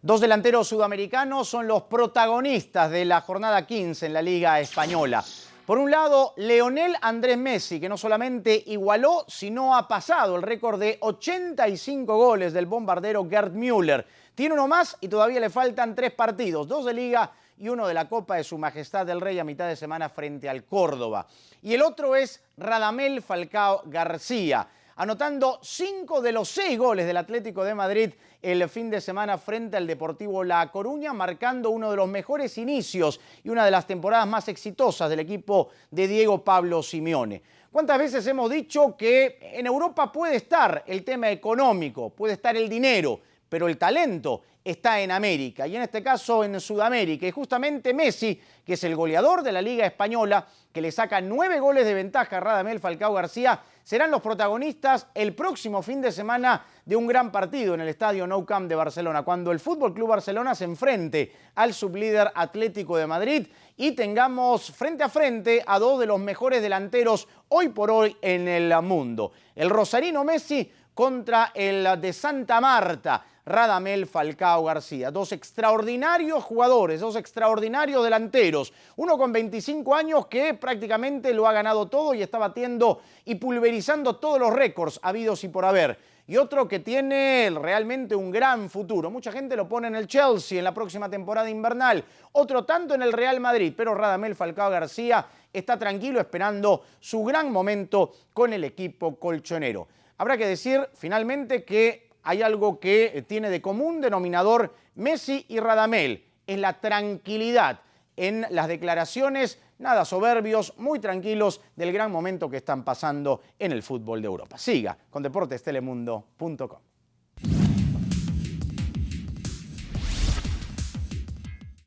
Dos delanteros sudamericanos son los protagonistas de la jornada 15 en la Liga Española. Por un lado, Lionel Andrés Messi, que no solamente igualó, sino ha pasado el récord de 85 goles del bombardero Gerd Müller. Tiene uno más y todavía le faltan 3 partidos, 2 de Liga y 1 de la Copa de Su Majestad del Rey a mitad de semana frente al Córdoba. Y el otro es Radamel Falcao García, anotando 5 de los 6 goles del Atlético de Madrid el fin de semana frente al Deportivo La Coruña, marcando uno de los mejores inicios y una de las temporadas más exitosas del equipo de Diego Pablo Simeone. ¿Cuántas veces hemos dicho que en Europa puede estar el tema económico, puede estar el dinero, pero el talento está en América y en este caso en Sudamérica? Y justamente Messi, que es el goleador de la Liga Española, que le saca 9 goles de ventaja a Radamel Falcao García, serán los protagonistas el próximo fin de semana de un gran partido en el estadio Nou Camp de Barcelona, cuando el FC Barcelona se enfrente al sublíder Atlético de Madrid y tengamos frente a frente a dos de los mejores delanteros hoy por hoy en el mundo. El rosarino Messi contra el de Santa Marta, Radamel Falcao García. Dos extraordinarios jugadores, dos extraordinarios delanteros. Uno con 25 años que prácticamente lo ha ganado todo y está batiendo y pulverizando todos los récords habidos y por haber. Y otro que tiene realmente un gran futuro. Mucha gente lo pone en el Chelsea en la próxima temporada invernal. Otro tanto en el Real Madrid. Pero Radamel Falcao García está tranquilo esperando su gran momento con el equipo colchonero. Habrá que decir finalmente que hay algo que tiene de común denominador Messi y Radamel. Es la tranquilidad en las declaraciones, nada soberbios, muy tranquilos del gran momento que están pasando en el fútbol de Europa. Siga con deportestelemundo.com.